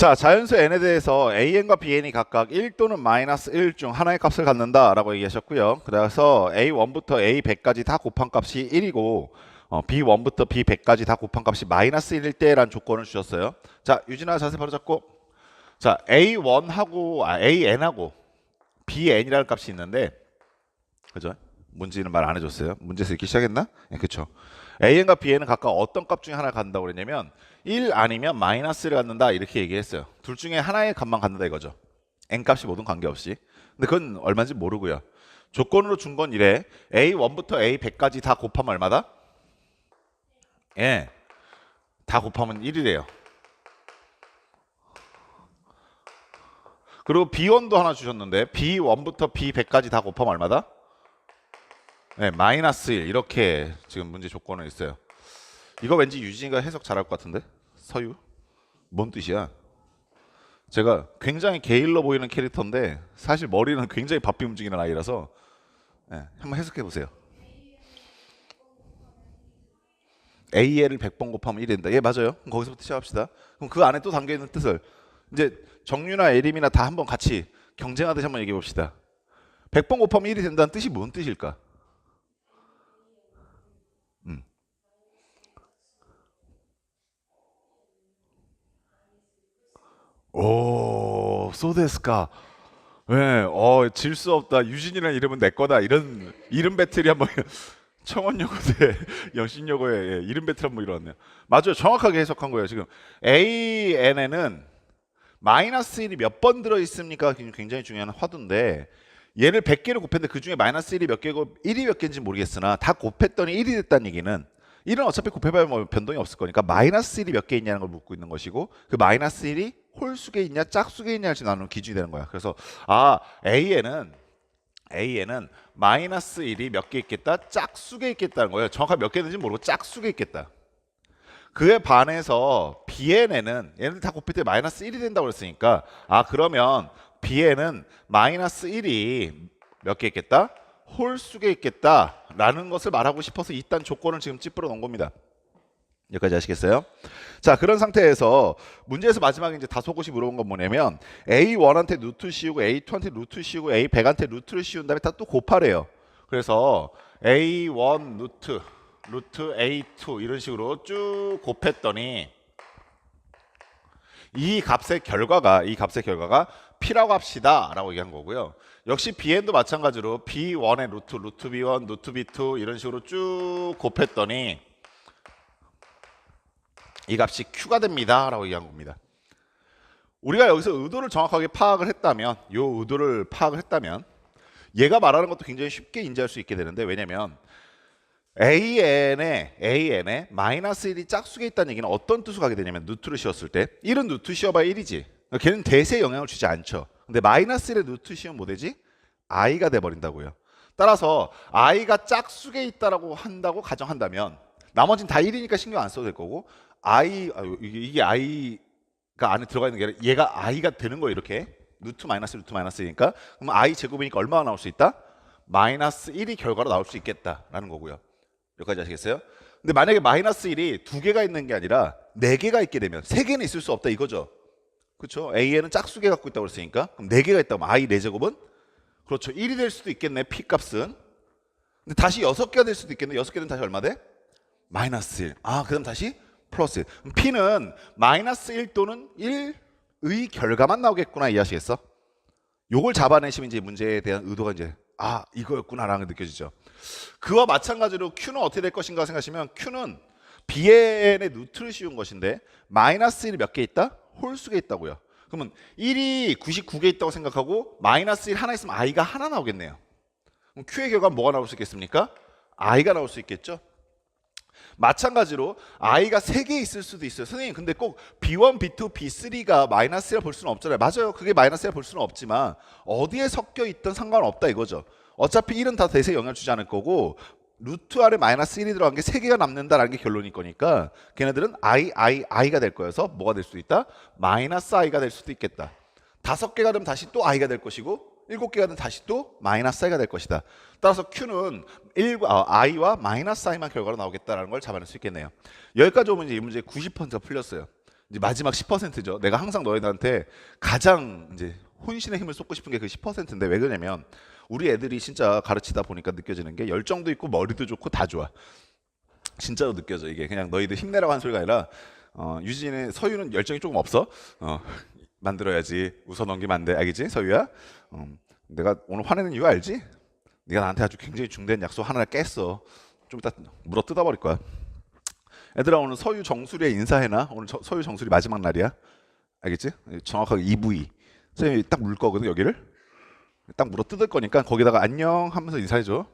자, 자연수 n에 대해서 an과 bn이 각각 1 또는 마이너스 1 중 하나의 값을 갖는다 라고 얘기하셨고요. 그래서 a1부터 a100까지 다 곱한 값이 1이고 b1부터 b100까지 다 곱한 값이 마이너스 1일 때라는 조건을 주셨어요. 자, 유진아 자세 바로 잡고. 자, an하고 bn이라는 값이 있는데, 그죠? 문제는 말 안 해줬어요. 문제에서 읽기 시작했나? 네, 그쵸. an과 bn은 각각 어떤 값 중에 하나를 갖는다고 그랬냐면 1 아니면 마이너스를 갖는다 이렇게 얘기했어요. 둘 중에 하나의 값만 갖는다 이거죠. n 값이 뭐든 관계없이. 근데 그건 얼마인지 모르고요. 조건으로 준 건 이래. a1부터 a100까지 다 곱하면 얼마다? 예, 다 곱하면 1이래요. 그리고 b1도 하나 주셨는데 b1부터 b100까지 다 곱하면 얼마다? 네, 마이너스 1 이렇게 지금 문제 조건은 있어요. 이거 왠지 유진이가 해석 잘할 것 같은데? 서유? 뭔 뜻이야? 제가 굉장히 게을러 보이는 캐릭터인데 사실 머리는 굉장히 바삐 움직이는 아이라서 네, 한번 해석해 보세요. AL을 100번 곱하면 1이 된다. 예, 맞아요. 그럼 거기서부터 시작합시다. 그럼 그 안에 또 담겨있는 뜻을 이제 정유나 에림이나 다 한번 같이 경쟁하듯이 한번 얘기해 봅시다. 100번 곱하면 1이 된다는 뜻이 뭔 뜻일까? 오, 소데스카. 네, 질 수 없다. 유진이라는 이름은 내 거다. 이런 이름 배틀이 한번 청원여고 대 영신여고의 이름 배틀 한번 일어났네요. 맞아요. 정확하게 해석한 거예요. 지금 AN에는 마이너스 1이 몇 번 들어있습니까? 굉장히 중요한 화두인데 얘를 100개를 곱했는데 그 중에 마이너스 1이 몇 개고 1이 몇 개인지 모르겠으나 다 곱했더니 1이 됐다는 얘기는 1은 어차피 곱해봐야 뭐 변동이 없을 거니까 마이너스 1이 몇 개 있냐는 걸 묻고 있는 것이고 그 마이너스 1이 홀수계 있냐 짝수계 있냐를 나누는 기준이 되는 거야. 그래서 AN은 마이너스 1이 몇 개 있겠다? 짝수계 있겠다는 거예요. 정확하게 몇 개인지 모르고 짝수계 있겠다. 그에 반해서 BN에는 얘네들 다 곱할 때 마이너스 1이 된다고 그랬으니까 그러면 BN은 마이너스 1이 몇 개 있겠다? 홀수계 있겠다라는 것을 말하고 싶어서 이딴 조건을 지금 찌푸려 놓은 겁니다. 여기까지 아시겠어요? 자, 그런 상태에서 문제에서 마지막에 이제 다소곳이 물어본 건 뭐냐면 A1한테 루트 씌우고 A2한테 루트 씌우고 A100한테 루트를 씌운 다음에 다 또 곱하래요. 그래서 A1 루트 A2 이런 식으로 쭉 곱했더니 이 값의 결과가 P라고 합시다 라고 얘기한 거고요. 역시 BN도 마찬가지로 B1의 루트 B1, 루트 B2 이런 식으로 쭉 곱했더니 이 값이 Q가 됩니다 라고 얘기한 겁니다. 우리가 여기서 의도를 정확하게 파악을 했다면 얘가 말하는 것도 굉장히 쉽게 인지할 수 있게 되는데, 왜냐면 AN에 마이너스 1이 짝수에 있다는 얘기는 어떤 뜻으로 가게 되냐면 루트를 씌웠을 때 1은 루트 씌워봐야 1이지. 걔는 대세에 영향을 주지 않죠. 근데 마이너스 1에 루트 씌우면 뭐 되지? i가 돼버린다고요. 따라서 i가 짝수에 있다라고 한다고 가정한다면 나머지는 다 1이니까 신경 안 써도 될 거고 이게 i가 안에 들어가 있는 게 아니라 얘가 i가 되는 거예요. 이렇게 루트 마이너스니까 그럼 i 제곱이니까 얼마가 나올 수 있다? 마이너스 1이 결과로 나올 수 있겠다라는 거고요. 여기까지 아시겠어요? 근데 만약에 마이너스 1이 2개가 있는 게 아니라 4개가 있게 되면 3개는 있을 수 없다 이거죠. 그렇죠? A에는 짝수개 갖고 있다고 그랬으니까 그럼 4개가 있다면 i 4제곱은 그렇죠. 1이 될 수도 있겠네. P 값은. 근데 다시 6개가 될 수도 있겠네. 6개는 다시 얼마 돼? 마이너스 1. 그다음 다시 플러스 1. 그럼 P는 마이너스 1 또는 1의 결과만 나오겠구나. 이해하시겠어? 요걸 잡아내시면 이제 문제에 대한 의도가 이제 이거였구나라는 게 느껴지죠. 그와 마찬가지로 Q는 어떻게 될 것인가 생각하시면 Q는 BN의 루트를 씌운 것인데 마이너스 1이 몇 개 있다? 홀수가 있다고요. 그러면 1이 99개 있다고 생각하고 마이너스 1 하나 있으면 i가 하나 나오겠네요. 그럼 Q의 결과는 뭐가 나올 수 있겠습니까? i가 나올 수 있겠죠. 마찬가지로 i가 3개 있을 수도 있어요. 선생님 근데 꼭 B1, B2, B3가 마이너스라 볼 수는 없잖아요. 맞아요. 그게 마이너스라 볼 수는 없지만 어디에 섞여 있든 상관없다 이거죠. 어차피 1은 다 대세에 영향을 주지 않을 거고 루트 아래 마이너스 1이 들어간 게 3개가 남는다라는 게 결론일 거니까 걔네들은 i가 될 거여서 뭐가 될 수도 있다? 마이너스 i가 될 수도 있겠다. 5개가 되면 다시 또 i가 될 것이고 7개가 되면 다시 또 마이너스 i가 될 것이다. 따라서 Q는 i와 마이너스 i만 결과로 나오겠다는 걸 잡아낼 수 있겠네요. 여기까지 오면 이제 이 문제 90%가 풀렸어요. 이제 마지막 10%죠. 내가 항상 너희들한테 가장 이제 혼신의 힘을 쏟고 싶은 게 그 10%인데 왜 그러냐면 우리 애들이 진짜 가르치다 보니까 느껴지는 게 열정도 있고 머리도 좋고 다 좋아. 진짜로 느껴져. 이게 그냥 너희들 힘내라고 하는 소리가 아니라 유진의 서유는 열정이 조금 없어. 만들어야지. 웃어 넘기면 안 돼. 알겠지? 서유야? 내가 오늘 화내는 이유 알지? 네가 나한테 아주 굉장히 중대한 약속 하나를 깼어. 좀 이따 물어 뜯어버릴 거야. 얘들아 오늘 서유 정수리에 인사해놔. 오늘 서유 정수리 마지막 날이야. 알겠지? 정확하게 2부위. 선생님이 딱 물 거거든 여기를. 딱 물어 뜯을 거니까 거기다가 안녕 하면서 인사해줘.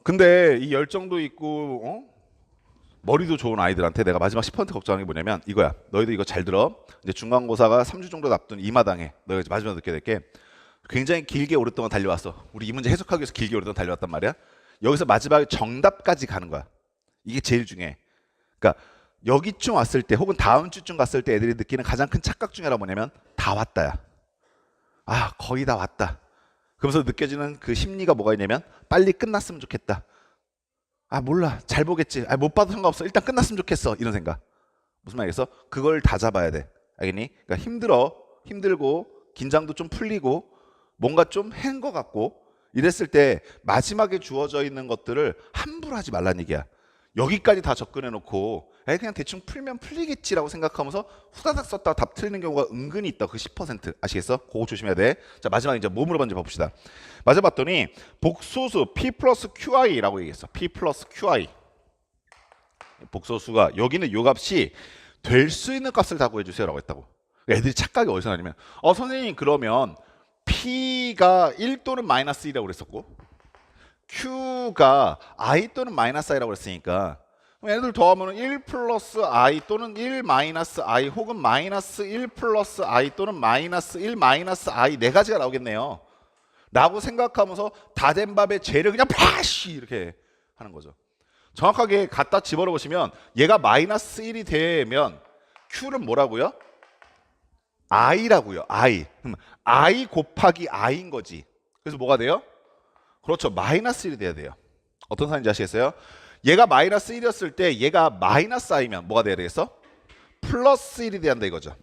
근데 이 열정도 있고 머리도 좋은 아이들한테 내가 마지막 10% 걱정하는 게 뭐냐면 이거야. 너희들 이거 잘 들어. 이제 중간고사가 3주 정도 앞둔 이 마당에 너희가 이제 마지막에 느껴야 될 게 굉장히 길게 오랫동안 달려왔어. 우리 이 문제 해석하기 위해서 길게 오랫동안 달려왔단 말이야. 여기서 마지막에 정답까지 가는 거야. 이게 제일 중요해. 그러니까 여기쯤 왔을 때 혹은 다음 주쯤 갔을 때 애들이 느끼는 가장 큰 착각 중에 하나가 뭐냐면 다 왔다야. 아 거의 다 왔다. 그러면서 느껴지는 그 심리가 뭐가 있냐면 빨리 끝났으면 좋겠다. 아 몰라 잘 보겠지. 아, 못 봐도 상관없어. 일단 끝났으면 좋겠어. 이런 생각. 무슨 말이겠어? 그걸 다 잡아야 돼. 알겠니? 그러니까 힘들고 긴장도 좀 풀리고 뭔가 좀 한 것 같고 이랬을 때 마지막에 주어져 있는 것들을 함부로 하지 말란 얘기야. 여기까지 다 접근해 놓고 그냥 대충 풀면 풀리겠지라고 생각하면서 후다닥 썼다가 답 틀리는 경우가 은근히 있다. 그 10% 아시겠어? 그거 조심해야 돼. 자 마지막 이제 뭐 물어봤는지 봐봅시다. 맞아봤더니 복소수 P 플러스 QI라고 얘기했어. P 플러스 QI. 복소수가 여기는 요 값이 될 수 있는 값을 다 구해주세요라고 했다고. 애들이 착각이 어디서 나냐면 선생님 그러면 P가 1 또는 마이너스 1이라고 그랬었고 Q가 I 또는 마이너스 I라고 그랬으니까 얘네들 더하면 1 플러스 I 또는 1 마이너스 I 혹은 마이너스 1 플러스 I 또는 마이너스 1 마이너스 I 네 가지가 나오겠네요. 라고 생각하면서 다 된 밥에 쟤를 그냥 파시 이렇게 하는 거죠. 정확하게 갖다 집어넣어 보시면 얘가 마이너스 1이 되면 Q는 뭐라고요? I라고요. I. 그럼 I 곱하기 I인 거지. 그래서 뭐가 돼요? 그렇죠. 마이너스 1이 돼야 돼요. 어떤 사인지 아시겠어요? 얘가 마이너스 1이었을 때 얘가 마이너스 I면 뭐가 돼야 되겠어? 플러스 1이 돼야 한다 이거죠.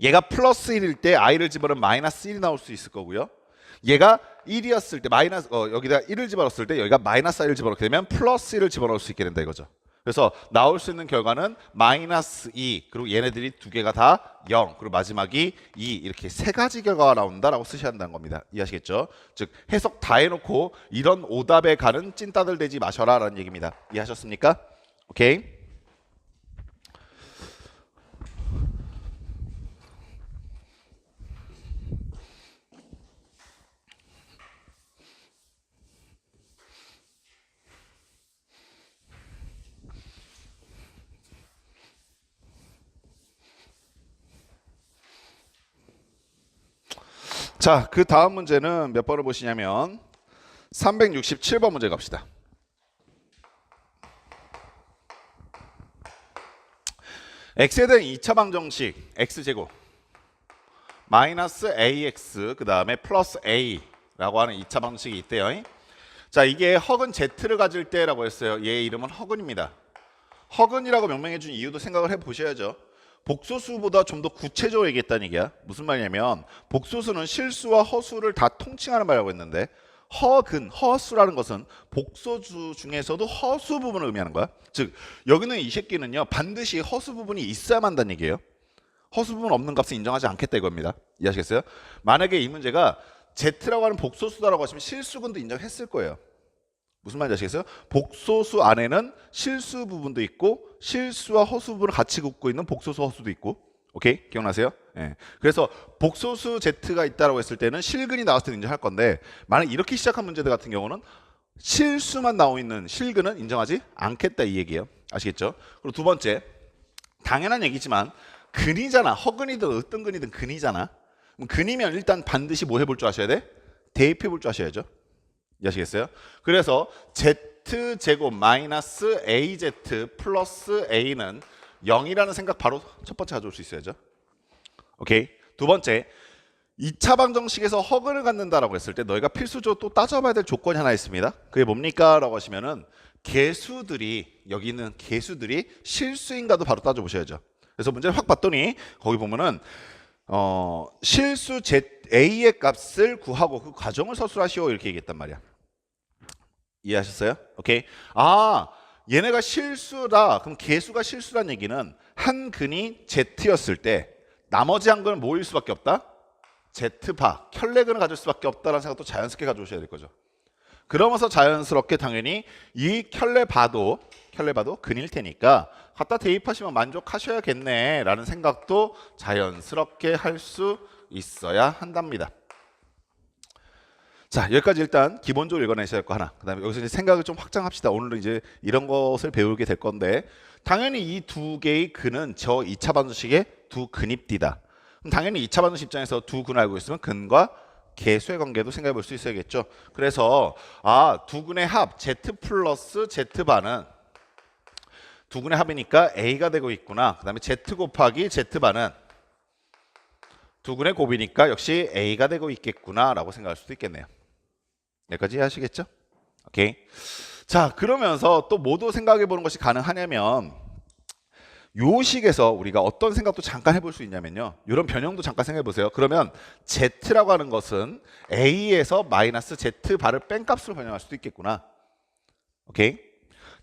얘가 플러스 1일 때 I를 집어넣으면 마이너스 1이 나올 수 있을 거고요. 얘가 1이었을 때 마이너스 여기다 1을 집어넣었을 때 여기가 마이너스 I를 집어넣게 되면 플러스 1을 집어넣을 수 있게 된다 이거죠. 그래서 나올 수 있는 결과는 마이너스 2 그리고 얘네들이 두 개가 다 0 그리고 마지막이 2 이렇게 세 가지 결과가 나온다라고 쓰셔야 한다는 겁니다. 이해하시겠죠? 즉 해석 다 해놓고 이런 오답에 가는 찐따들 되지 마셔라 라는 얘기입니다. 이해하셨습니까? 오케이. 자, 그 다음 문제는 몇 번을 보시냐면 367번 문제 갑시다. x에 대한 2차 방정식 x제곱 마이너스 ax 그 다음에 플러스 a라고 하는 2차 방정식이 있대요. 자, 이게 허근 z를 가질 때라고 했어요. 얘의 이름은 허근입니다. 허근이라고 명명해 준 이유도 생각을 해보셔야죠. 복소수보다 좀 더 구체적으로 얘기했다는 얘기야. 무슨 말이냐면 복소수는 실수와 허수를 다 통칭하는 말이라고 했는데 허근, 허수라는 것은 복소수 중에서도 허수 부분을 의미하는 거야. 즉 여기는 이 새끼는요 반드시 허수 부분이 있어야만 한다는 얘기예요. 허수 부분 없는 값은 인정하지 않겠다 이겁니다. 이해하시겠어요? 만약에 이 문제가 Z라고 하는 복소수다라고 하시면 실수근도 인정했을 거예요. 무슨 말인지 아시겠어요? 복소수 안에는 실수 부분도 있고 실수와 허수 부분을 같이 긋고 있는 복소수 허수도 있고 오케이? 기억나세요? 예. 그래서 복소수 Z가 있다고 했을 때는 실근이 나왔을 때 인정할 건데 만약 이렇게 시작한 문제들 같은 경우는 실수만 나오고 있는 실근은 인정하지 않겠다 이 얘기예요. 아시겠죠? 그리고 두 번째 당연한 얘기지만 근이잖아. 허근이든 어떤 근이든 근이잖아. 그럼 근이면 일단 반드시 뭐 해볼 줄 아셔야 돼? 대입해 볼 줄 아셔야죠. 이해하시겠어요? 그래서 z제곱 마이너스 az 플러스 a는 0이라는 생각 바로 첫 번째 가져올 수 있어야죠. 오케이. 두 번째 2차 방정식에서 허근을 갖는다라고 했을 때 너희가 필수적으로 또 따져봐야 될 조건이 하나 있습니다. 그게 뭡니까? 라고 하시면은 개수들이 여기 있는 개수들이 실수인가도 바로 따져보셔야죠. 그래서 문제를 확 봤더니 거기 보면은 실수 A의 값을 구하고 그 과정을 서술하시오 이렇게 얘기했단 말이야. 이해하셨어요? 오케이. 아, 얘네가 실수다. 그럼 개수가 실수란 얘기는 한 근이 Z였을 때 나머지 한 근은 뭐일 수밖에 없다? Z바, 켤레근을 가질 수밖에 없다라는 생각도 자연스럽게 가져오셔야 될 거죠. 그러면서 자연스럽게 당연히 이 켤레바도 근일 테니까 갖다 대입하시면 만족하셔야겠네 라는 생각도 자연스럽게 할 수 있어야 한답니다. 자, 여기까지 일단 기본적으로 읽어내셔야 할 거 하나. 그 다음에 여기서 이제 생각을 좀 확장합시다. 오늘은 이제 이런 것을 배우게 될 건데 당연히 이 두 개의 근은 저 2차 반수식의 두 근입디다. 그럼 당연히 2차 반수식 입장에서 두 근을 알고 있으면 근과 개수의 관계도 생각해 볼 수 있어야겠죠. 그래서 두 근의 합 Z 플러스 Z바는 두 근의 합이니까 A가 되고 있구나. 그 다음에 Z 곱하기 Z바는 두 근의 곱이니까 역시 A가 되고 있겠구나 라고 생각할 수도 있겠네요. 여기까지 이해하시겠죠? 오케이. 자, 그러면서 또 뭐도 생각해 보는 것이 가능하냐면 요 식에서 우리가 어떤 생각도 잠깐 해볼 수 있냐면요. 이런 변형도 잠깐 생각해 보세요. 그러면 Z라고 하는 것은 A에서 마이너스 Z 바를 뺀 값으로 변형할 수도 있겠구나. 오케이.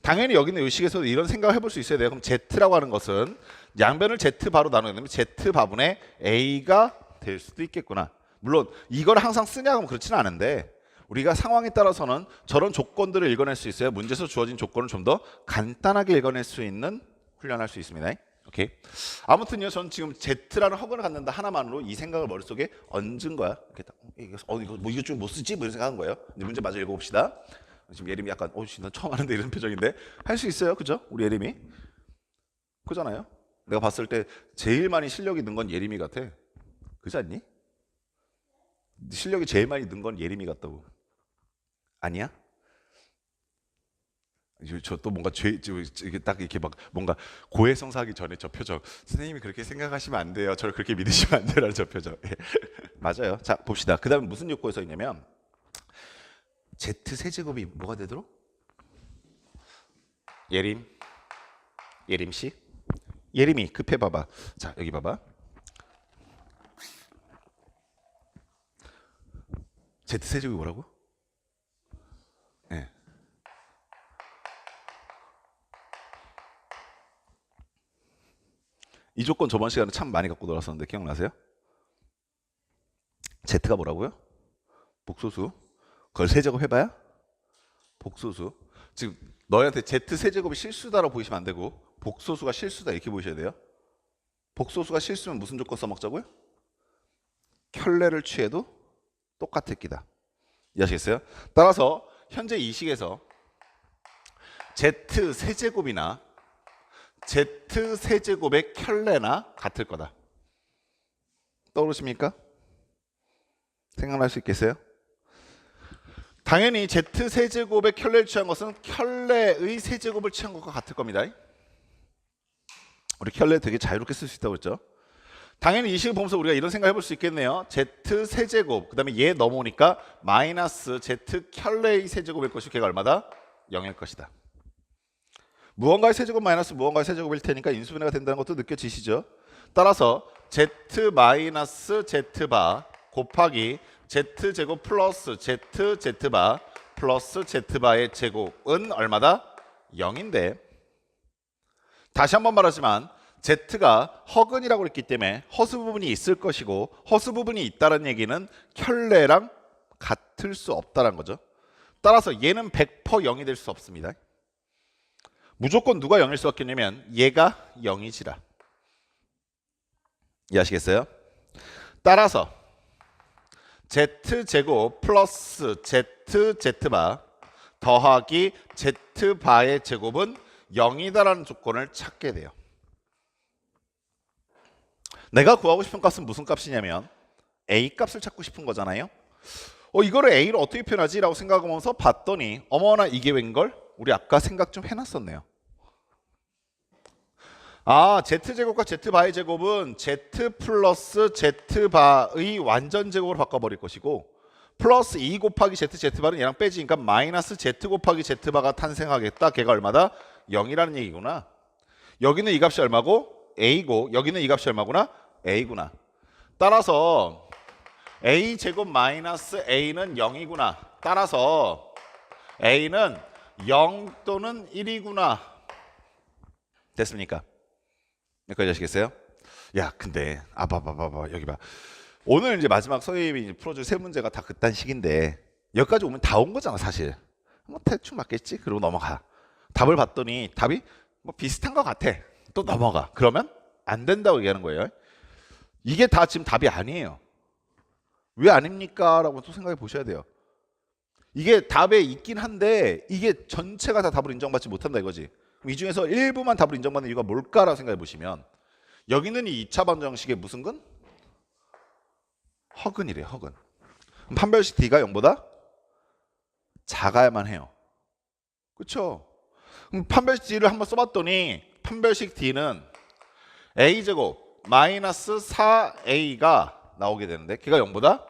당연히 여기 있는 이 식에서도 이런 생각을 해볼 수 있어야 돼요. 그럼 Z라고 하는 것은 양변을 Z바로 나누게 되면 Z바분의 A가 될 수도 있겠구나. 물론 이걸 항상 쓰냐 하면 그렇지는 않은데 우리가 상황에 따라서는 저런 조건들을 읽어낼 수 있어요. 문제에서 주어진 조건을 좀 더 간단하게 읽어낼 수 있는 훈련할 수 있습니다. 오케이. 아무튼요, 전 지금 Z라는 허근을 갖는다 하나만으로 이 생각을 머릿속에 얹은 거야. 이렇게 딱, 이거 좀 못 쓰지? 뭐 이런 생각한 거예요. 이제 문제 마저 읽어봅시다. 지금 예림이 약간 나 처음 하는데 이런 표정인데 할 수 있어요, 그죠? 우리 예림이 그잖아요. 내가 봤을 때 제일 많이 실력이 는 건 예림이 같아. 그렇지 않니? 실력이 제일 많이 는 건 예림이 같다고. 아니야? 저 또 뭔가 딱 이렇게 막 뭔가 고해성사하기 전에 저 표정. 선생님이 그렇게 생각하시면 안 돼요. 저를 그렇게 믿으시면 안 돼요라는 저 표정. 맞아요. 자, 봅시다. 그 다음에 무슨 요건에 써 있냐면 Z 세제곱이 뭐가 되도록? 예림 씨, 예림이 급해 봐봐. 자, 여기 봐봐. Z 세제곱이 뭐라고? 네. 이 조건 저번 시간에 참 많이 갖고 놀았었는데 기억나세요? Z가 뭐라고요? 복소수. 그걸 세제곱 해봐야 복소수. 지금 너희한테 Z 세제곱이 실수다라고 보이시면 안 되고 복소수가 실수다 이렇게 보셔야 돼요. 복소수가 실수면 무슨 조건 써먹자고요? 켤레를 취해도 똑같을 기다. 이해하시겠어요? 따라서 현재 이 식에서 Z 세제곱이나 Z 세제곱의 켤레나 같을 거다. 떠오르십니까? 생각날 수 있겠어요? 당연히 Z 세제곱의 켤레를 취한 것은 켤레의 세제곱을 취한 것과 같을 겁니다. 우리 켤레 되게 자유롭게 쓸 수 있다고 했죠. 당연히 이 식을 보면서 우리가 이런 생각 해볼 수 있겠네요. Z 세제곱 그 다음에 얘 넘어오니까 마이너스 Z 켤레의 세제곱일 것이 걔가 얼마다? 0일 것이다. 무언가의 세제곱 마이너스 무언가의 세제곱일 테니까 인수분해가 된다는 것도 느껴지시죠? 따라서 Z 마이너스 Z바 곱하기 Z제곱 플러스 Z바 플러스 Z바의 제곱은 얼마다? 0인데 다시 한번 말하지만 Z가 허근이라고 그랬기 때문에 허수 부분이 있을 것이고 허수 부분이 있다는 얘기는 켤레랑 같을 수 없다는 거죠. 따라서 얘는 100% 0이 될 수 없습니다. 무조건 누가 0일 수 없겠냐면 얘가 0이지라. 이해하시겠어요? 따라서 Z제곱 플러스 ZZ바 더하기 Z바의 제곱은 0이다라는 조건을 찾게 돼요. 내가 구하고 싶은 값은 무슨 값이냐면 A 값을 찾고 싶은 거잖아요. 이거를 A로 어떻게 표현하지? 라고 생각하면서 봤더니 어머나 이게 웬걸? 우리 아까 생각 좀 해놨었네요. Z제곱과 Z바의 제곱은 Z 플러스 Z바의 완전 제곱으로 바꿔버릴 것이고 플러스 2 곱하기 z바는 얘랑 빼지니까 마이너스 z 곱하기 z바가 탄생하겠다. 걔가 얼마다? 0이라는 얘기구나. 여기는 이 값이 얼마고? a고 여기는 이 값이 얼마구나? a구나. 따라서 a 제곱 마이너스 a는 0이구나. 따라서 a는 0 또는 1이구나. 됐습니까? 여기까지 하시겠어요? 야 근데 봐봐 여기 봐. 오늘 이제 마지막 선생님이 풀어줄 세 문제가 다 그딴 식인데 여기까지 오면 다 온 거잖아 사실. 뭐 대충 맞겠지? 그리고 넘어가. 답을 봤더니 답이 뭐 비슷한 것 같아. 또 넘어가. 그러면 안 된다고 얘기하는 거예요. 이게 다 지금 답이 아니에요. 왜 아닙니까? 라고 또 생각해 보셔야 돼요. 이게 답에 있긴 한데 이게 전체가 다 답을 인정받지 못한다 이거지. 그럼 이 중에서 일부만 답을 인정받는 이유가 뭘까라고 생각해 보시면 여기는 이 2차 방정식의 무슨 근? 허근이래 허근. 그럼 판별식 D가 0보다 작아야만 해요. 그렇죠? 그럼 판별식 D를 한번 써봤더니 판별식 D는 A제곱 마이너스 4A가 나오게 되는데 걔가 0보다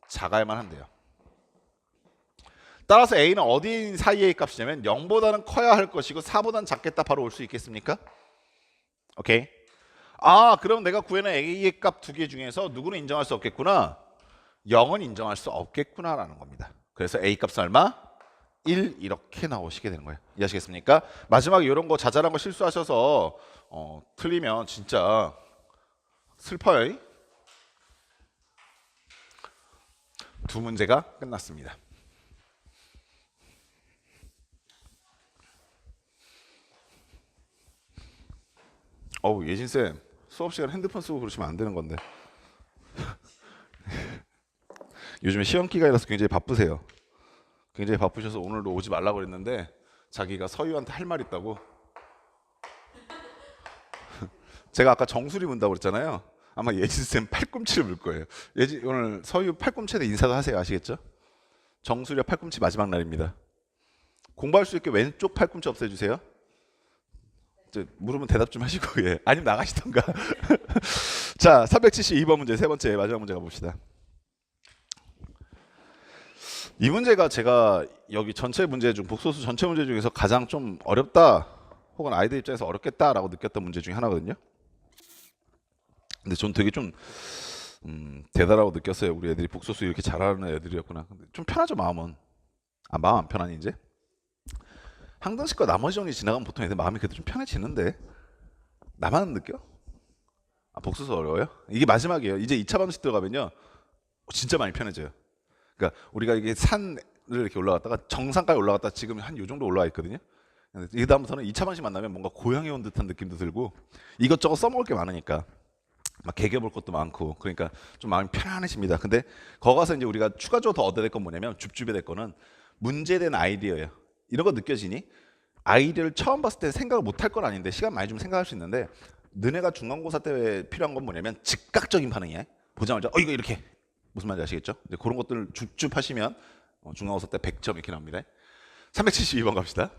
작아야만 한대요. 따라서 A는 어디 사이의 값이냐면 0보다는 커야 할 것이고 4보다는 작겠다 바로 올 수 있겠습니까? 오케이. 그럼 내가 구해낸 A의 값 두 개 중에서 누구는 인정할 수 없겠구나? 0은 인정할 수 없겠구나 라는 겁니다. 그래서 A 값은 얼마? 1 이렇게 나오시게 되는 거예요. 이해하시겠습니까? 마지막에 이런 거 자잘한 거 실수하셔서 틀리면 진짜 슬퍼요. 두 문제가 끝났습니다. 예진쌤 수업 시간 핸드폰 쓰고 그러시면 안 되는 건데. 요즘에 시험 기간이라서 굉장히 바쁘세요. 굉장히 바쁘셔서 오늘도 오지 말라고 그랬는데 자기가 서유한테 할 말 있다고. 제가 아까 정수리 문다고 그랬잖아요. 아마 예진쌤 팔꿈치를 물 거예요. 오늘 서유 팔꿈치에 인사도 하세요. 아시겠죠? 정수리와 팔꿈치 마지막 날입니다. 공부할 수 있게 왼쪽 팔꿈치 없애주세요. 물으면 대답 좀 하시고 예. 아니면 나가시던가. 자 372번 문제 세 번째 마지막 문제 가봅시다. 이 문제가 제가 여기 전체 문제 중 복소수 전체 문제 중에서 가장 좀 어렵다 혹은 아이들 입장에서 어렵겠다라고 느꼈던 문제 중에 하나거든요. 근데 전 되게 좀 대단하고 느꼈어요. 우리 애들이 복소수 이렇게 잘하는 애들이었구나. 근데 좀 편하죠 마음은. 마음 안 편하니 이제? 항등식과 나머지 정리 지나가면 보통 애들 마음이 그래도 좀 편해지는데 나만 느껴? 복소수 어려워요? 이게 마지막이에요. 이제 2차 방식 들어가면요 진짜 많이 편해져요. 그러니까 우리가 이게 산을 이렇게 올라갔다가 정상까지 올라갔다 지금 한 요 정도 올라와 있거든요. 이 다음부터는 2차 방식 만나면 뭔가 고향에 온 듯한 느낌도 들고 이것저것 써먹을 게 많으니까 막 개겨 볼 것도 많고 그러니까 좀 마음이 편안해집니다. 근데 거기 가서 이제 우리가 추가적으로 더 얻어야 될 건 뭐냐면 줍줍이 될 거는 문제에 대한 아이디어예요. 이런 거 느껴지니? 아이디어를 처음 봤을 때 생각을 못 할 건 아닌데 시간 많이 좀 생각할 수 있는데 너네가 중간고사 때 필요한 건 뭐냐면 즉각적인 반응이야. 보자마자 이거 이렇게 무슨 말인지 아시겠죠? 이제 그런 것들을 줍줍 하시면 중간고사 때 100점 이렇게 나옵니다. 372번 갑시다.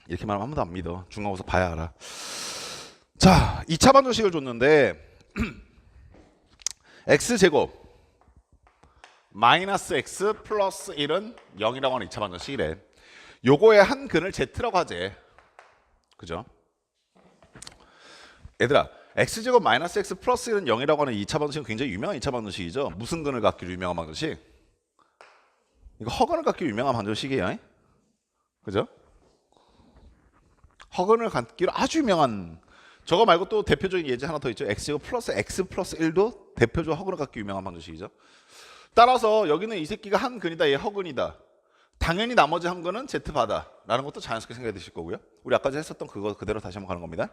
이렇게 말하면 아무도 안 믿어. 중간고사 봐야 알아. 자 2차 방정식을 줬는데 x제곱 마이너스 x 플러스 1은 0이라고 하는 2차 방정식이래. 요거의 한 근을 z라고 하재. 그죠? 얘들아 x제곱 마이너스 x 플러스 1은 0이라고 하는 2차 방정식은 굉장히 유명한 2차 방정식이죠. 무슨 근을 갖기로 유명한 방정식? 이거 허근을 갖기로 유명한 방정식이에요. 그죠? 허근을 갖기로 아주 유명한. 저거 말고 또 대표적인 예제 하나 더 있죠. x제곱 플러스 x 플러스 1도 대표적으로 허근을 갖기 유명한 방정식이죠. 따라서 여기는 이 새끼가 한 근이다. 얘 허근이다. 당연히 나머지 한 근은 z바다 라는 것도 자연스럽게 생각해 두실 거고요. 우리 아까 전에 했었던 그거 그대로 다시 한번 가는 겁니다.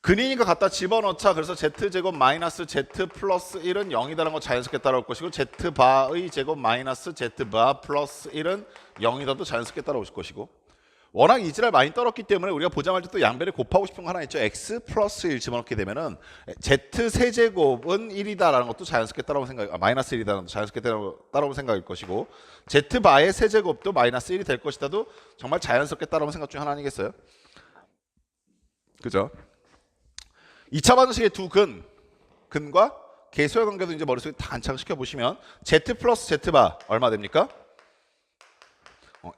근이니까 갖다 집어넣자. 그래서 z제곱 마이너스 z 플러스 1은 0이다라는 거 자연스럽게 따라올 것이고 z바의 제곱 마이너스 z바 플러스 1은 0이다도 자연스럽게 따라오실 것이고 워낙 이지랄 많이 떨었기 때문에 우리가 보자마자 또 양배를 곱하고 싶은 거 하나 있죠. x 플러스 1 집어넣게 되면은 z 세제곱은 1이다라는 것도 자연스럽게 따라올 생각, 마이너스 1이다라는 것도 자연스럽게 따라올 생각일 것이고 z바의 세제곱도 마이너스 1이 될 것이다도 정말 자연스럽게 따라올 생각 중 하나 아니겠어요? 그죠? 2차 방정식의 두 근과 개수의 관계도 이제 머릿속에 다 안착시켜 보시면 Z 플러스 Z바 얼마 됩니까?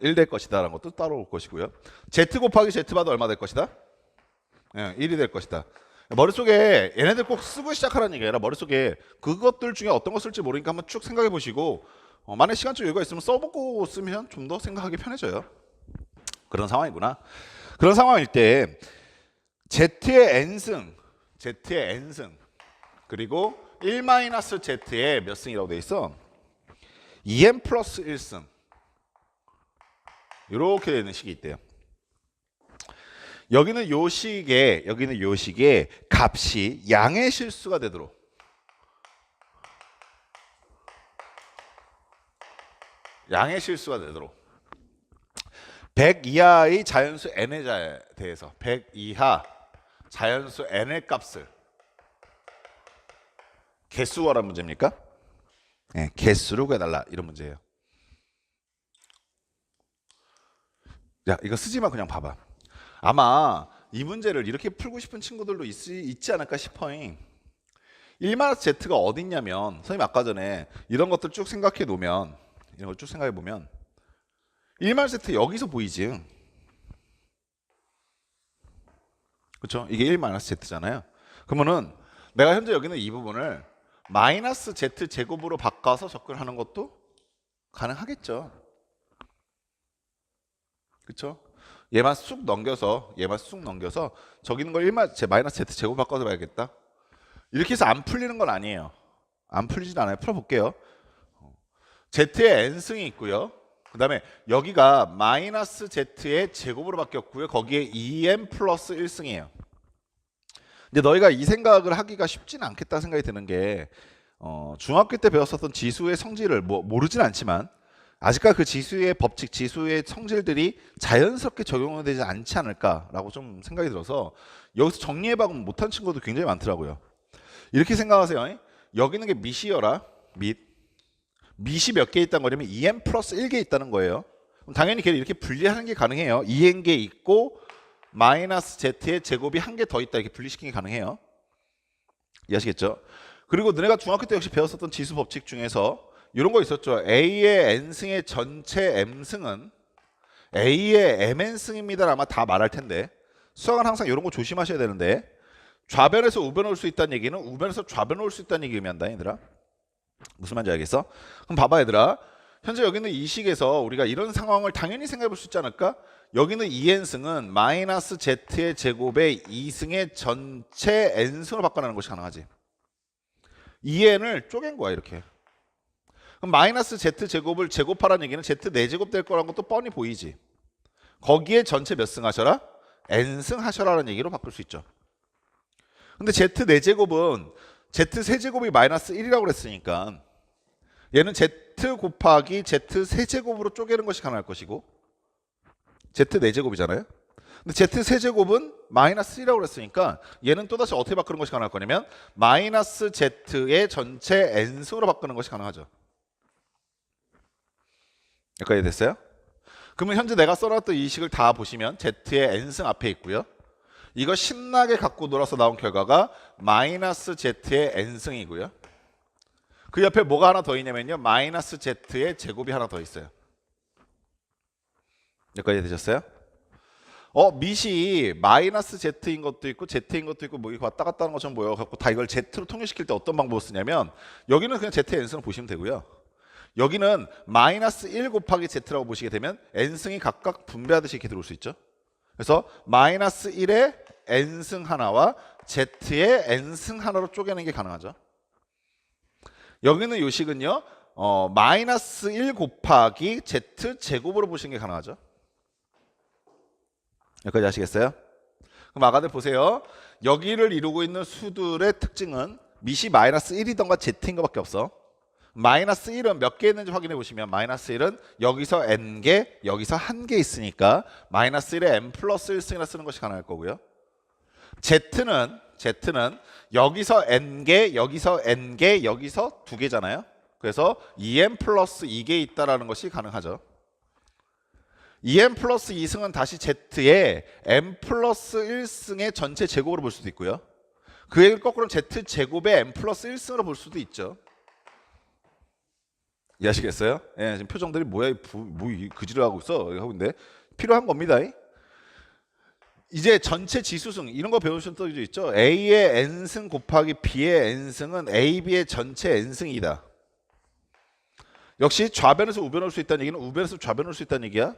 1 될 것이다 라는 것도 따로 올 것이고요. Z 곱하기 Z바도 얼마 될 것이다? 1이 될 것이다. 머릿속에 얘네들 꼭 쓰고 시작하라는 얘기가 아니라 머릿속에 그것들 중에 어떤 거 쓸지 모르니까 한번 쭉 생각해 보시고 만약 시간적 여유가 있으면 써보고 쓰면 좀 더 생각하기 편해져요. 그런 상황이구나. 그런 상황일 때 Z의 N승 그리고 1-Z의 몇 승이라고 돼 있어? 2n 플러스 1승 이렇게 되는 식이 있대요. 여기는 요 식에 값이 양의 실수가 되도록 양의 실수가 되도록 100 이하의 자연수 n에 대해서 100 이하 자연수 n의 값을 개수로 하라는 문제입니까? 네, 개수로 구해달라 이런 문제예요. 야, 이거 쓰지마 그냥 봐봐. 아마 이 문제를 이렇게 풀고 싶은 친구들도 있지 않을까 싶어잉. 1-Z가 어디 있냐면 선생님 아까 전에 이런 것들 쭉 생각해 놓으면 이런 걸 쭉 생각해 보면 1-Z 여기서 보이지. 그렇죠? 이게 1-Z잖아요. 그러면은 내가 현재 여기 있는 이 부분을 마이너스 Z 제곱으로 바꿔서 접근하는 것도 가능하겠죠. 그렇죠? 얘만 쑥 넘겨서 저기 있는 걸 마이너스 Z 제곱 바꿔서 봐야겠다. 이렇게 해서 안 풀리는 건 아니에요. 안 풀리진 않아요. 풀어볼게요. Z의 n승이 있고요. 그 다음에 여기가 마이너스 Z의 제곱으로 바뀌었고요. 거기에 2n 플러스 1승이에요. 근데 너희가 이 생각을 하기가 쉽지는 않겠다 생각이 드는 게 중학교 때 배웠었던 지수의 성질을 모르진 않지만 아직까지 그 지수의 법칙, 지수의 성질들이 자연스럽게 적용되지 않지 않을까라고 좀 생각이 들어서 여기서 정리해봐도 못한 친구도 굉장히 많더라고요. 이렇게 생각하세요. 여기 있는 게 밑이어라. 밑이 몇 개 있다는 거냐면 2n 플러스 1개 있다는 거예요. 그럼 당연히 걔를 이렇게 분리하는 게 가능해요. 2n개 있고 마이너스 Z의 제곱이 한 개 더 있다 이렇게 분리시키는 게 가능해요. 이해하시겠죠? 그리고 너네가 중학교 때 역시 배웠었던 지수 법칙 중에서 이런 거 있었죠. A의 n승의 전체 m승은 A의 mn승입니다. 아마 다 말할 텐데 수학은 항상 이런 거 조심하셔야 되는데 좌변에서 우변 올 수 있다는 얘기는 우변에서 좌변 올 수 있다는 얘기 의미한다 얘들아. 무슨 말인지 알겠어? 그럼 봐봐 얘들아. 현재 여기 있는 이 식에서 우리가 이런 상황을 당연히 생각해 볼 수 있지 않을까? 여기는 2n승은 마이너스 Z의 제곱에 2승의 전체 n승으로 바꿔내는 것이 가능하지. 2n을 쪼갠 거야 이렇게. 그럼 마이너스 Z 제곱을 제곱하라는 얘기는 Z 4제곱 될 거라는 것도 뻔히 보이지. 거기에 전체 몇 승 하셔라? n승 하셔라는 얘기로 바꿀 수 있죠. 근데 Z 4제곱은 Z 세제곱이 마이너스 1이라고 그랬으니까 얘는 Z 곱하기 Z 세제곱으로 쪼개는 것이 가능할 것이고 Z 4제곱이잖아요. 근데 Z 세제곱은 마이너스 1이라고 그랬으니까 얘는 또다시 어떻게 바꾸는 것이 가능할 거냐면 마이너스 Z의 전체 n승으로 바꾸는 것이 가능하죠. 여기까지 됐어요? 그러면 현재 내가 써놨던 이 식을 다 보시면 Z의 n승 앞에 있고요. 이거 신나게 갖고 놀아서 나온 결과가 마이너스 Z의 n승이고요. 그 옆에 뭐가 하나 더 있냐면요. 마이너스 Z의 제곱이 하나 더 있어요. 여기까지 되셨어요? 밑이 마이너스 Z인 것도 있고 Z인 것도 있고 뭐 이거 왔다 갔다 하는 것처럼 보여갖고 다 이걸 Z로 통일시킬 때 어떤 방법을 쓰냐면 여기는 그냥 Z의 n승을 보시면 되고요. 여기는 마이너스 1 곱하기 Z라고 보시게 되면 n승이 각각 분배하듯이 이렇게 들어올 수 있죠. 그래서 마이너스 1의 n승 하나와 Z의 n승 하나로 쪼개는 게 가능하죠. 여기는 요 식은요. 마이너스 1 곱하기 Z 제곱으로 보시는 게 가능하죠. 여기까지 아시겠어요? 그럼 아가들 보세요. 여기를 이루고 있는 수들의 특징은 밑이 마이너스 1이던가 Z인 것밖에 없어. 마이너스 1은 몇 개 있는지 확인해 보시면 마이너스 1은 여기서 n개, 여기서 1개 있으니까 마이너스 1에 n 플러스 1승이나 쓰는 것이 가능할 거고요. Z는 여기서 n개, 여기서 n개, 여기서 2개잖아요. 그래서 2n 플러스 2개 있다라는 것이 가능하죠. 2n 플러스 2승은 다시 Z의 n 플러스 1승의 전체 제곱으로 볼 수도 있고요. 그 얘기를 거꾸로 z제곱의 n 플러스 1승으로 볼 수도 있죠. 이해하시겠어요? 예, 지금 표정들이 뭐야, 이 그지를 하고 있어 하고 있는데 필요한 겁니다. 이제 전체 지수승 이런 거 배우신 또 있죠. A의 n승 곱하기 B의 n승은 A, B의 전체 n승이다. 역시 좌변에서 우변을 수 있다는 얘기는 우변에서 좌변을 수 있다는 얘기야.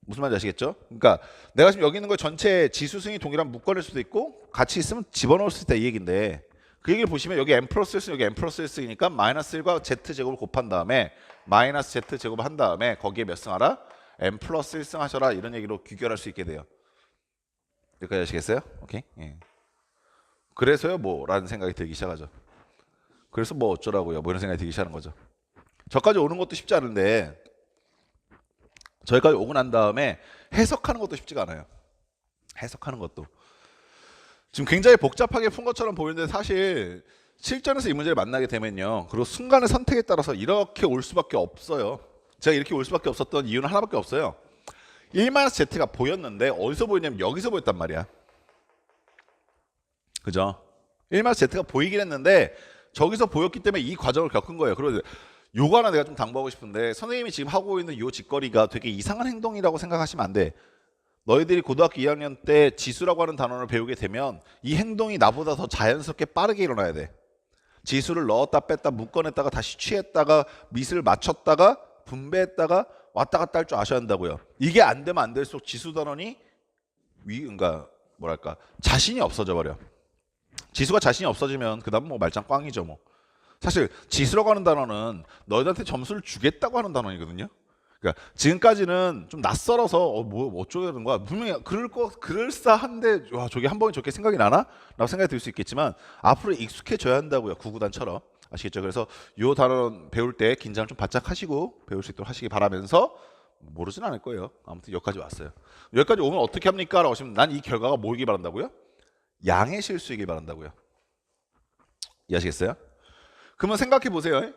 무슨 말인지 아시겠죠? 그러니까 내가 지금 여기 있는 거 전체 지수승이 동일한 묶어낼 수도 있고 같이 있으면 집어넣을 수 있다 이 얘기인데, 그 얘기를 보시면 여기 n 플러스 1승 여기 n 플러스 1승이니까 마이너스 1과 z제곱을 곱한 다음에 마이너스 z제곱을 한 다음에 거기에 몇 승 하라? n 플러스 1승 하셔라, 이런 얘기로 귀결할 수 있게 돼요. 여기까지 아시겠어요? 오케이. 예. 그래서요 뭐 라는 생각이 들기 시작하죠. 그래서 뭐 어쩌라고요 뭐 이런 생각이 들기 시작하는 거죠. 저까지 오는 것도 쉽지 않은데 저기까지 오고 난 다음에 해석하는 것도 쉽지가 않아요. 해석하는 것도 지금 굉장히 복잡하게 푼 것처럼 보이는데 사실 실전에서 이 문제를 만나게 되면요, 그리고 순간의 선택에 따라서 이렇게 올 수밖에 없어요. 제가 이렇게 올 수밖에 없었던 이유는 하나밖에 없어요. 1-z가 보였는데 어디서 보였냐면 여기서 보였단 말이야. 그죠? 1-z가 보이긴 했는데 저기서 보였기 때문에 이 과정을 겪은 거예요. 그리고 요거 하나 내가 좀 당부하고 싶은데, 선생님이 지금 하고 있는 요 짓거리가 되게 이상한 행동이라고 생각하시면 안 돼. 너희들이 고등학교 2학년 때 지수라고 하는 단어를 배우게 되면 이 행동이 나보다 더 자연스럽게 빠르게 일어나야 돼. 지수를 넣었다 뺐다 묶어냈다가 다시 취했다가 밑을 맞췄다가 분배했다가 왔다 갔다 할 줄 아셔야 한다고요. 이게 안 되면 안 될수록 지수 단원이 그러니까 뭐랄까 자신이 없어져 버려. 지수가 자신이 없어지면 그다음 뭐 말짱 꽝이죠 뭐. 사실 지수라고 하는 단어는 너희들한테 점수를 주겠다고 하는 단어이거든요. 그러니까 지금까지는 좀 낯설어서 뭐 어쩌려는 거야. 분명히 그럴싸한데 와 저게 한 번에 저렇게 생각이 나나? 라고 생각이 들 수 있겠지만 앞으로 익숙해져야 한다고요. 구구단처럼. 아시겠죠? 그래서 요 단어 배울 때 긴장 좀 바짝 하시고 배울 수 있도록 하시기 바라면서, 모르진 않을 거예요. 아무튼 여기까지 왔어요. 여기까지 오면 어떻게 합니까? 라고 하시면 난 이 결과가 뭐이길 바란다고요? 양의 실수이길 바란다고요. 이해하시겠어요? 그러면 생각해 보세요.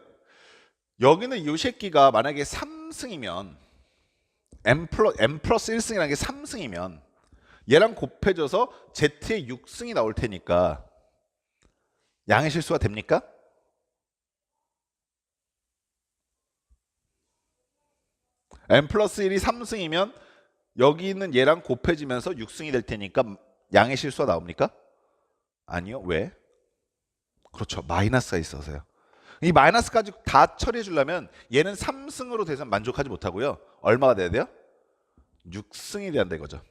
여기는 이 새끼가 만약에 3승이면 n 플러스 1승이라는 게 3승이면 얘랑 곱해져서 z의 6승이 나올 테니까 양의 실수가 됩니까? n 플러스 1이 3승이면 여기 있는 얘랑 곱해지면서 6승이 될 테니까 양의 실수가 나옵니까? 아니요. 왜? 그렇죠. 마이너스가 있어서요. 이 마이너스까지 다 처리해 주려면 얘는 3승으로 돼서 만족하지 못하고요. 얼마가 돼야 돼요? 6승이 돼야 된다 이거죠.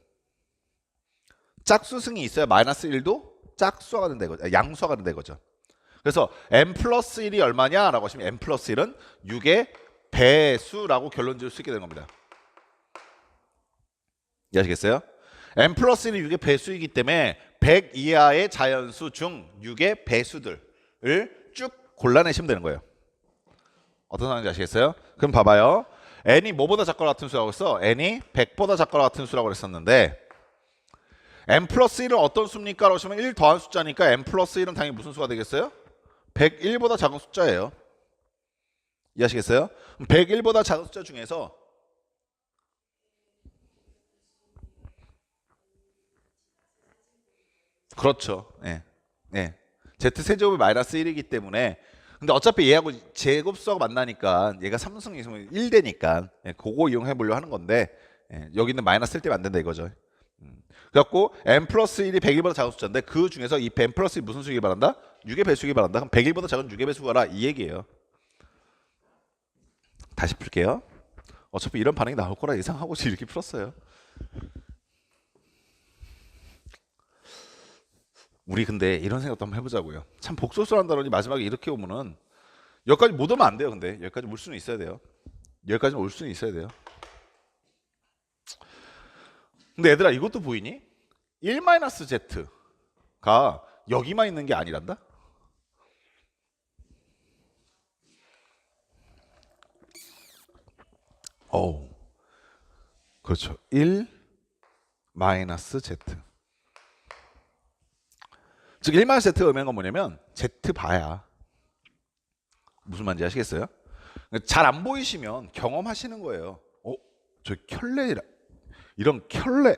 짝수승이 있어야 마이너스 1도 짝수가 된다 이거죠. 양수가 된다 이거죠. 그래서 n 플러스 1이 얼마냐라고 하시면 n 플러스 1은 6의 배수라고 결론 지을 수 있게 되는 겁니다. 이해하시겠어요? n 플러스 1이 6의 배수이기 때문에 100 이하의 자연수 중 6의 배수들을 쭉 골라내시면 되는 거예요. 어떤 상황인지 아시겠어요? 그럼 봐봐요. n이 뭐보다 작거나 같은 수라고 했어? n이 100보다 작거나 같은 수라고 했었는데 n 플러스 1은 어떤 수입니까? 라고 하시면 1 더한 숫자니까 n 플러스 1은 당연히 무슨 수가 되겠어요? 101보다 작은 숫자예요. 이해하시겠어요? 101보다 작은 숫자 중에서 그렇죠. 예. 예. z세제곱이 마이너스 1이기 때문에, 근데 어차피 얘하고 제곱수하고 만나니까 얘가 3승 있으면 1되니까 그거 이용해 보려고 하는 건데, 여기 있는 마이너스 1 때문에 안 된다 이거죠. 그래갖고 n 플러스 1이 101보다 작은 숫자인데 그 중에서 이 n 플러스 1이 무슨 수이길 바란다? 6의 배수이길 바란다. 그럼 101보다 작은 6의 배수가라 이 얘기예요. 다시 풀게요. 어차피 이런 반응이 나올 거라 예상하고 이렇게 풀었어요. 우리 근데 이런 생각도 한번 해보자고요. 참 복소수란 단어니 마지막에 이렇게 오면은 여기까지 못 오면 안 돼요. 근데 여기까지 올 수는 있어야 돼요. 여기까지 올 수는 있어야 돼요. 근데 얘들아 이것도 보이니? 1-z가 여기만 있는 게 아니란다? 그렇죠. 1-z 즉 1-z가 의미하는 건 뭐냐면 z바야. 무슨 말인지 아시겠어요? 잘 안 보이시면 경험하시는 거예요. 저 켤레 이런 켤레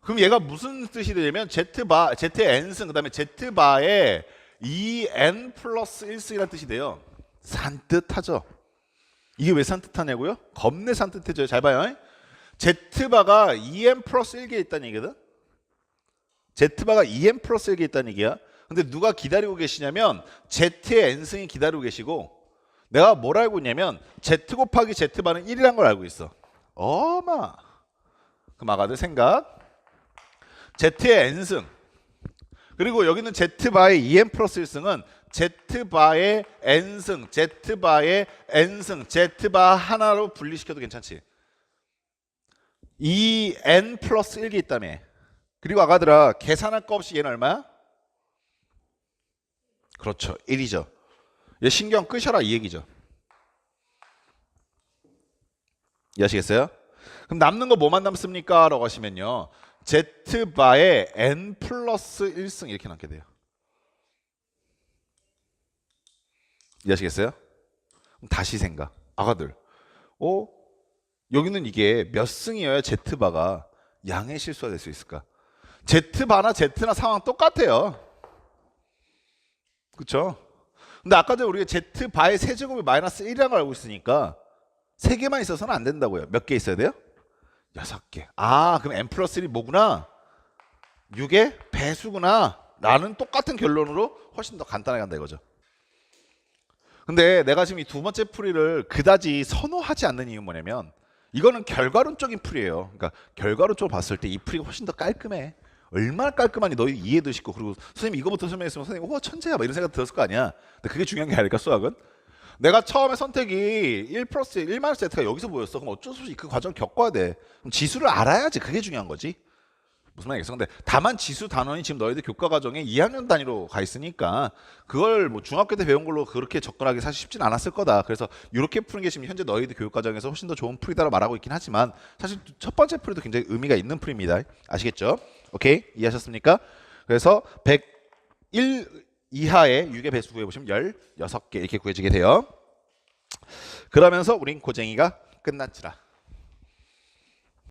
그럼 얘가 무슨 뜻이 되냐면 Z바, Z의 n승 그다음에 Z바의 2n 플러스 1승이라는 뜻이 돼요. 산뜻하죠. 이게 왜 산뜻하냐고요? 겁내 산뜻해져요. 잘 봐요. Z바가 2n 플러스 1개 있다는 얘기거든. Z바가 2n 플러스 1개 있다는 얘기야. 근데 누가 기다리고 계시냐면 Z의 n승이 기다리고 계시고 내가 뭘 알고 있냐면 Z 곱하기 Z바는 1이란 걸 알고 있어. 어마. 그럼 아가들 생각. Z의 n승 그리고 여기는 Z바의 2n 플러스 1승은 Z바의 n승, Z바의 n승, Z바 하나로 분리시켜도 괜찮지. 2n 플러스 1개 있다며. 그리고 아가들아 계산할 거 없이 얘는 얼마야? 그렇죠. 1이죠. 얘 신경 끄셔라 이 얘기죠. 이해하시겠어요? 그럼 남는 거 뭐만 남습니까? 라고 하시면요. Z바의 n 플러스 1승 이렇게 남게 돼요. 이해하시겠어요? 그럼 다시 생각. 아가들. 여기는 이게 몇 승이어야 Z바가 양의 실수가 될 수 있을까? Z바나 Z나 상황 똑같아요. 그렇죠? 근데 아까 전에 우리가 Z바의 세제곱이 마이너스 1이라는 걸 알고 있으니까 3개만 있어서는 안 된다고요. 몇 개 있어야 돼요? 6개. 아, 그럼 n 플러스 1이 뭐구나? 6의 배수구나 라는 똑같은 결론으로 훨씬 더 간단하게 간다 이거죠. 근데 내가 지금 이 두 번째 풀이를 그다지 선호하지 않는 이유는 뭐냐면 이거는 결과론적인 풀이에요. 그러니까 결과론적으로 봤을 때 이 풀이가 훨씬 더 깔끔해. 얼마나 깔끔하니 너희 이해도 쉽고 그리고 선생님 이거부터 설명했으면 선생님 우와 천재야 막 이런 생각 들었을 거 아니야. 근데 그게 중요한 게 아닐까 수학은? 내가 처음에 선택이 1 플러스 1 마이너스 Z가 여기서 보였어. 그럼 어쩔 수 없이 그 과정을 겪어야 돼. 그럼 지수를 알아야지 그게 중요한 거지. 무슨 말이겠어? 근데 다만 지수 단원이 지금 너희들 교과 과정에 2학년 단위로 가 있으니까 그걸 뭐 중학교 때 배운 걸로 그렇게 접근하기 사실 쉽진 않았을 거다. 그래서 이렇게 푸는 게 지금 현재 너희들 교육 과정에서 훨씬 더 좋은 풀이다라고 말하고 있긴 하지만 사실 첫 번째 풀이도 굉장히 의미가 있는 풀입니다. 아시겠죠? 오케이? 이해하셨습니까? 그래서 101 이하의 6의 배수 구해보시면 16개 이렇게 구해지게 돼요. 그러면서 우린 고쟁이가 끝났지라.